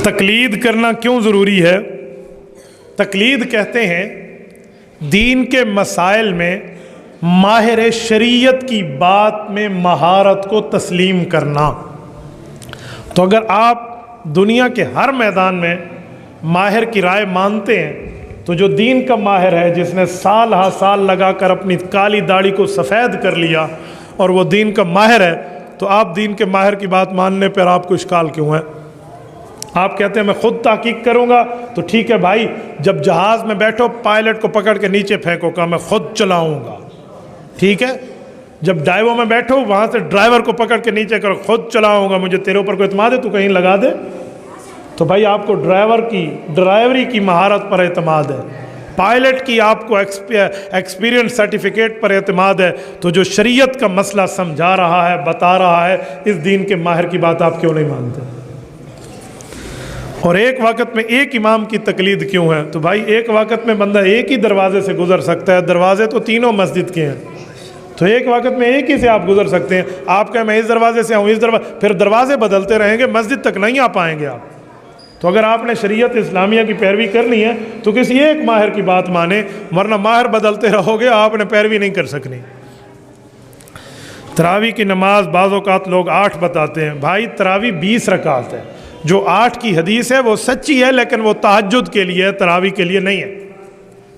تقلید کرنا کیوں ضروری ہے؟ تقلید کہتے ہیں دین کے مسائل میں ماہر شریعت کی بات میں مہارت کو تسلیم کرنا۔ تو اگر آپ دنیا کے ہر میدان میں ماہر کی رائے مانتے ہیں تو جو دین کا ماہر ہے، جس نے سال ہا سال لگا کر اپنی کالی داڑھی کو سفید کر لیا اور وہ دین کا ماہر ہے، تو آپ دین کے ماہر کی بات ماننے پر آپ کو اشکال کیوں ہے؟ آپ کہتے ہیں میں خود تحقیق کروں گا، تو ٹھیک ہے بھائی، جب جہاز میں بیٹھو پائلٹ کو پکڑ کے نیچے پھینکو، کہا میں خود چلاؤں گا، ٹھیک ہے؟ جب ڈائیو میں بیٹھو وہاں سے ڈرائیور کو پکڑ کے نیچے کرو، خود چلاؤں گا، مجھے تیرے اوپر کوئی اعتماد ہے تو کہیں لگا دے۔ تو بھائی آپ کو ڈرائیوری کی مہارت پر اعتماد ہے، پائلٹ کی آپ کو ایکسپیرینس سرٹیفکیٹ پر اعتماد ہے، تو جو شریعت کا مسئلہ سمجھا رہا ہے، بتا رہا ہے، اس دین کے ماہر کی بات آپ کیوں نہیں مانتے؟ اور ایک وقت میں ایک امام کی تقلید کیوں ہے؟ تو بھائی ایک وقت میں بندہ ایک ہی دروازے سے گزر سکتا ہے، دروازے تو تینوں مسجد کے ہیں، تو ایک وقت میں ایک ہی سے آپ گزر سکتے ہیں۔ آپ کہیں میں اس دروازے سے آؤں، اس دروازے، پھر دروازے بدلتے رہیں گے، مسجد تک نہیں آ پائیں گے آپ۔ تو اگر آپ نے شریعت اسلامیہ کی پیروی کرنی ہے تو کسی ایک ماہر کی بات مانیں، ورنہ ماہر بدلتے رہو گے آپ نے پیروی نہیں کر سکنی۔ تراویح کی نماز بعض اوقات لوگ 8 بتاتے ہیں، بھائی تراویح 20 رکعت ہے، جو 8 کی حدیث ہے وہ سچی ہے، لیکن وہ تہجد کے لیے، تراویح کے لیے نہیں ہے۔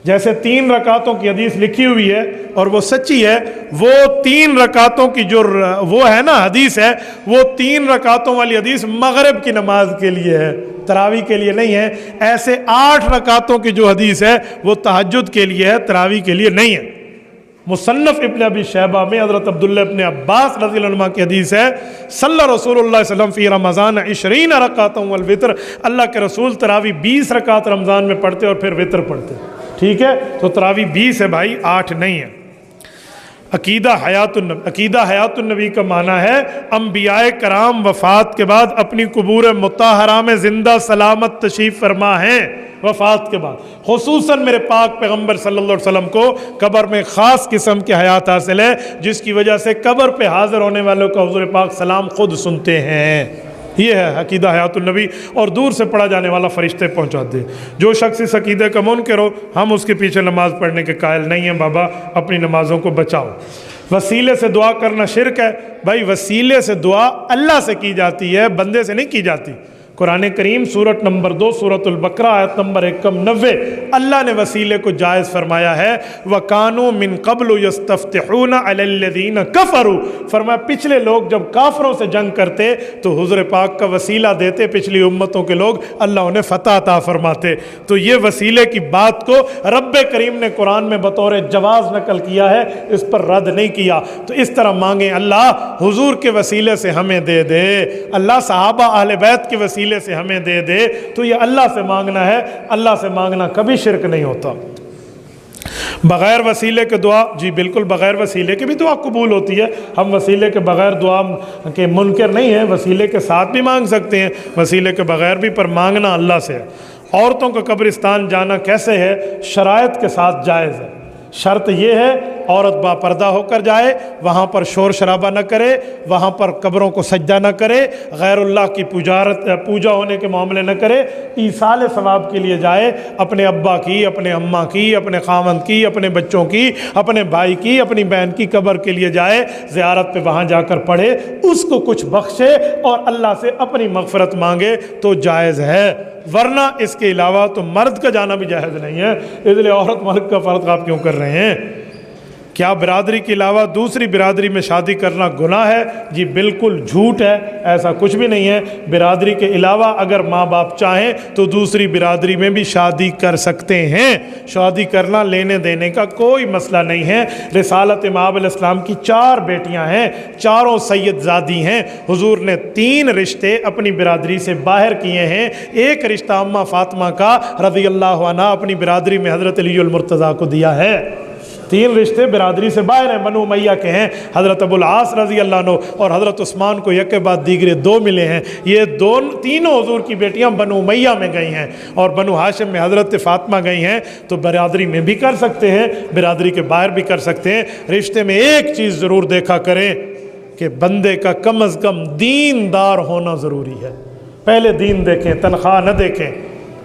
جیسے 3 رکعتوں کی حدیث لکھی ہوئی ہے اور وہ سچی ہے، وہ 3 رکعتوں کی جو وہ ہے نا حدیث ہے، وہ 3 رکعتوں والی حدیث مغرب کی نماز کے لیے ہے، تراویح کے لیے نہیں ہے۔ ایسے 8 رکعتوں کی جو حدیث ہے وہ تہجد کے لیے ہے، تراویح کے لیے نہیں ہے۔ مصنف ابن ابی شیبہ میں حضرت عبداللہ ابن عباس رضی اللہ عنہ کی حدیث ہے، صلی رسول اللہ صلی اللہ علیہ وسلم فی رمضان 20 رکعۃ والوتر، اللہ کے رسول تراویح 20 رکعت رمضان میں پڑھتے اور پھر وتر پڑھتے، ٹھیک ہے؟ تو تراویح 20 ہے بھائی، 8 نہیں ہے۔ عقیدہ حیات النبی کا معنی ہے انبیاء کرام وفات کے بعد اپنی قبور مطہرہ میں زندہ سلامت تشریف فرما ہیں، وفات کے بعد خصوصاً میرے پاک پیغمبر صلی اللہ علیہ وسلم کو قبر میں خاص قسم کی حیات حاصل ہے، جس کی وجہ سے قبر پہ حاضر ہونے والوں کا حضور پاک سلام خود سنتے ہیں۔ یہ ہے عقیدہ حیات النبی، اور دور سے پڑھا جانے والا فرشتے پہنچاتے ہیں۔ جو شخص اس عقیدے کا منکر ہو، ہم اس کے پیچھے نماز پڑھنے کے قائل نہیں ہیں، بابا اپنی نمازوں کو بچاؤ۔ وسیلے سے دعا کرنا شرک ہے، بھائی وسیلے سے دعا اللہ سے کی جاتی ہے، بندے سے نہیں کی جاتی۔ قرآن کریم سورت نمبر 2 سورۃ البقرہ آیت نمبر 190، اللہ نے وسیلے کو جائز فرمایا ہے۔ وَكَانُوا مِن قَبْلُ يَسْتَفْتِحُونَ عَلَى الَّذِينَ كَفَرُوا، فرمایا پچھلے لوگ جب کافروں سے جنگ کرتے تو حضور پاک کا وسیلہ دیتے، پچھلی امتوں کے لوگ، اللہ انہیں فتح عطا فرماتے۔ تو یہ وسیلے کی بات کو رب کریم نے قرآن میں بطور جواز نقل کیا ہے، اس پر رد نہیں کیا۔ تو اس طرح مانگیں اللہ حضور کے وسیلے سے ہمیں دے دے، اللہ صحابہ اہل بیت کے وسیلے سے ہمیں دے دے، تو یہ اللہ سے مانگنا ہے، اللہ سے مانگنا کبھی شرک نہیں ہوتا۔ بغیر وسیلے کے دعا، جی بالکل بغیر وسیلے کے بھی دعا قبول ہوتی ہے، ہم وسیلے کے بغیر دعا کے منکر نہیں ہیں، وسیلے کے ساتھ بھی مانگ سکتے ہیں، وسیلے کے بغیر بھی، پر مانگنا اللہ سے ہے۔ عورتوں کا قبرستان جانا کیسے ہے؟ شرائط کے ساتھ جائز ہے۔ شرط یہ ہے عورت با پردہ ہو کر جائے، وہاں پر شور شرابہ نہ کرے، وہاں پر قبروں کو سجدہ نہ کرے، غیر اللہ کی پوجا ہونے کے معاملے نہ کرے، ایصال ثواب کے لیے جائے، اپنے ابا کی، اپنے اماں کی، اپنے خاوند کی، اپنے بچوں کی، اپنے بھائی کی، اپنی بہن کی قبر کے لیے جائے، زیارت پہ وہاں جا کر پڑھے، اس کو کچھ بخشے اور اللہ سے اپنی مغفرت مانگے تو جائز ہے، ورنہ اس کے علاوہ تو مرد کا جانا بھی جائز نہیں ہے۔ اس لیے عورت مرد کا فرق آپ کیوں کر رہے ہیں؟ کیا برادری کے علاوہ دوسری برادری میں شادی کرنا گناہ ہے؟ جی بالکل جھوٹ ہے، ایسا کچھ بھی نہیں ہے۔ برادری کے علاوہ اگر ماں باپ چاہیں تو دوسری برادری میں بھی شادی کر سکتے ہیں، شادی کرنا لینے دینے کا کوئی مسئلہ نہیں ہے۔ رسالت امام علیہ السلام کی 4 بیٹیاں ہیں، چاروں سید زادی ہیں، حضور نے 3 رشتے اپنی برادری سے باہر کیے ہیں۔ ایک رشتہ اماں فاطمہ کا رضی اللہ عنہا اپنی برادری میں حضرت علی المرتضیٰ کو دیا ہے۔ 3 رشتے برادری سے باہر ہیں، بنو امیہ کے ہیں، حضرت ابو العاص رضی اللہ عنہ اور حضرت عثمان کو یک کے بعد دیگرے 2 ملے ہیں۔ یہ تینوں حضور کی بیٹیاں بنو امیہ میں گئی ہیں اور بنو ہاشم میں حضرت فاطمہ گئی ہیں، تو برادری میں بھی کر سکتے ہیں، برادری کے باہر بھی کر سکتے ہیں۔ رشتے میں ایک چیز ضرور دیکھا کریں کہ بندے کا کم از کم دیندار ہونا ضروری ہے۔ پہلے دین دیکھیں، تنخواہ نہ دیکھیں،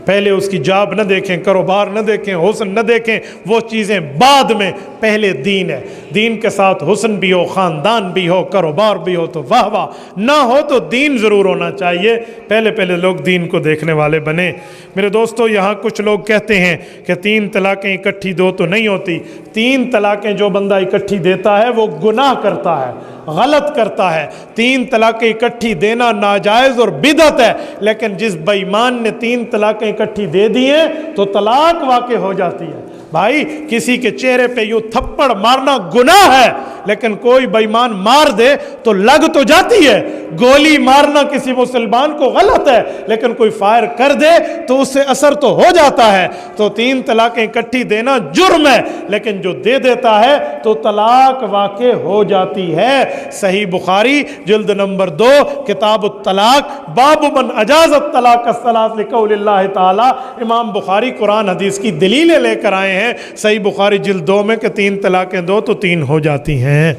پہلے اس کی جاب نہ دیکھیں، کاروبار نہ دیکھیں، حسن نہ دیکھیں، وہ چیزیں بعد میں، پہلے دین ہے۔ دین کے ساتھ حسن بھی ہو، خاندان بھی ہو، کاروبار بھی ہو تو واہ واہ، نہ ہو تو دین ضرور ہونا چاہیے۔ پہلے لوگ دین کو دیکھنے والے بنے۔ میرے دوستو، یہاں کچھ لوگ کہتے ہیں کہ 3 طلاقیں اکٹھی دو تو نہیں ہوتی۔ 3 طلاقیں جو بندہ اکٹھی دیتا ہے وہ گناہ کرتا ہے، غلط کرتا ہے۔ 3 طلاقیں اکٹھی دینا ناجائز اور بدعت ہے، لیکن جس بے ایمان نے 3 طلاقیں اکٹھی دے دی ہیں تو طلاق واقع ہو جاتی ہے۔ بھائی کسی کے چہرے پہ یوں تھپڑ مارنا گناہ ہے، لیکن کوئی بے ایمان مار دے تو لگ تو جاتی ہے۔ گولی مارنا کسی مسلمان کو غلط ہے، لیکن کوئی فائر کر دے تو اس سے اثر تو ہو جاتا ہے۔ تو 3 طلاقیں اکٹھی دینا جرم ہے، لیکن جو دے دیتا ہے تو طلاق واقع ہو جاتی ہے۔ صحیح بخاری جلد نمبر 2 کتاب الطلاق، باب من اجاز الطلاق الثلاث لقول اللہ تعالی۔ امام بخاری قرآن حدیث کی دلیلیں لے کر آئے ہیں صحیح بخاری جلد 2 میں کہ 3 طلاقیں دو تو 3 ہو جاتی ہیں۔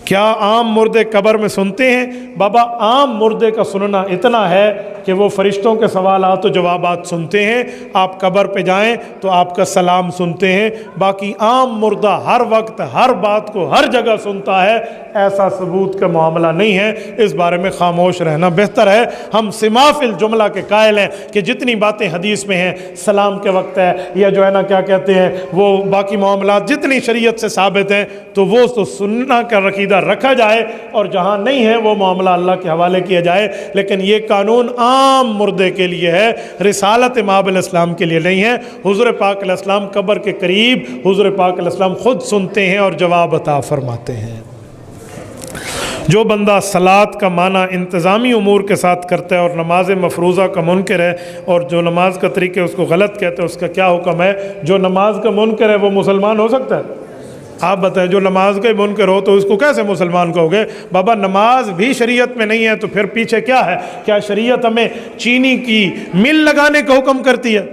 کیا عام مردے قبر میں سنتے ہیں؟ بابا عام مردے کا سننا اتنا ہے کہ وہ فرشتوں کے سوالات و جوابات سنتے ہیں، آپ قبر پہ جائیں تو آپ کا سلام سنتے ہیں۔ باقی عام مردہ ہر وقت ہر بات کو ہر جگہ سنتا ہے، ایسا ثبوت کا معاملہ نہیں ہے۔ اس بارے میں خاموش رہنا بہتر ہے۔ ہم سما فی الجملہ کے قائل ہیں کہ جتنی باتیں حدیث میں ہیں، سلام کے وقت ہے یا جو ہے نا کیا کہتے ہیں وہ باقی معاملات جتنی شریعت سے ثابت ہیں تو وہ تو سننا کا عقیدہ رکھا جائے، اور جہاں نہیں ہے وہ معاملہ اللہ کے حوالے کیا جائے۔ لیکن یہ قانون عام مردے کے لیے ہے، رسالت امام علیہ السلام کے لیے نہیں ہے۔ حضور پاک علیہ السلام قبر کے قریب حضور پاک علیہ السلام خود سنتے ہیں اور جواب عطا فرماتے ہیں۔ جو بندہ صلاۃ کا معنی انتظامی امور کے ساتھ کرتا ہے اور نماز مفروضہ کا منکر ہے، اور جو نماز کا طریقہ اس کو غلط کہتے ہیں، اس کا کیا حکم ہے؟ جو نماز کا منکر ہے وہ مسلمان ہو سکتا ہے؟ آپ بتائیں، جو نماز کا منکر ہو تو اس کو کیسے مسلمان کہو گے؟ بابا نماز بھی شریعت میں نہیں ہے تو پھر پیچھے کیا ہے؟ کیا شریعت ہمیں چینی کی مل لگانے کا حکم کرتی ہے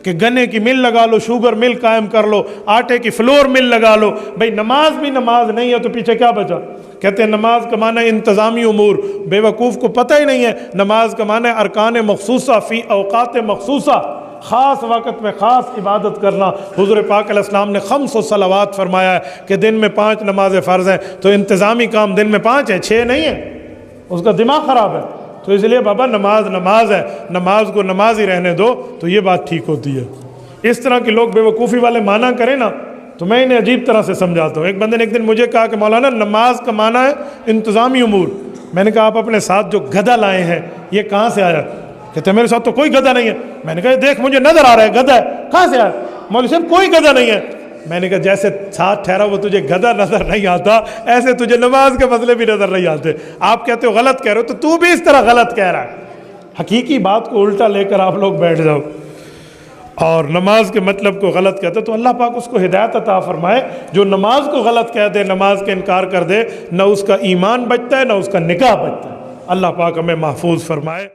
کہ گنے کی مل لگا لو، شوگر مل قائم کر لو، آٹے کی فلور مل لگا لو؟ بھئی نماز بھی نماز نہیں ہے تو پیچھے کیا بچا؟ کہتے ہیں نماز کا معنی انتظامی امور، بے وقوف کو پتہ ہی نہیں ہے نماز کا معنی ارکان مخصوصہ فی اوقات مخصوصہ، خاص وقت میں خاص عبادت کرنا۔ حضور پاک علیہ السلام نے 5 صلوات فرمایا ہے کہ دن میں 5 نمازیں فرض ہیں، تو انتظامی کام دن میں 5 ہے، 6 نہیں ہے، اس کا دماغ خراب ہے۔ تو اس لیے بابا نماز نماز ہے، نماز کو نماز ہی رہنے دو تو یہ بات ٹھیک ہوتی ہے۔ اس طرح کے لوگ بے وقوفی والے معنی کریں نا تو میں انہیں عجیب طرح سے سمجھاتا ہوں۔ ایک بندے نے ایک دن مجھے کہا کہ مولانا نماز کا معنی ہے انتظامی امور۔ میں نے کہا آپ اپنے ساتھ جو گدھا لائے ہیں یہ کہاں سے آیا؟ کہتے ہیں میرے ساتھ تو کوئی گدھا نہیں ہے۔ میں نے کہا دیکھ مجھے نظر آ رہا ہے گدھا ہے، کہاں سے آیا؟ مولوی صاحب کوئی گدھا نہیں ہے۔ میں نے کہا جیسے ساتھ ٹھہرا وہ تجھے گدھا نظر نہیں آتا، ایسے تجھے نماز کے مسئلے بھی نظر نہیں آتے۔ آپ کہتے ہو غلط کہہ رہے ہو تو بھی اس طرح غلط کہہ رہا ہے۔ حقیقی بات کو الٹا لے کر آپ لوگ بیٹھ جاؤ اور نماز کے مطلب کو غلط کہتے تو اللہ پاک اس کو ہدایت عطا فرمائے۔ جو نماز کو غلط کہہ دے، نماز کا انکار کر دے، نہ اس کا ایمان بچتا ہے نہ اس کا نکاح بچتا ہے۔ اللہ پاک ہمیں محفوظ فرمائے۔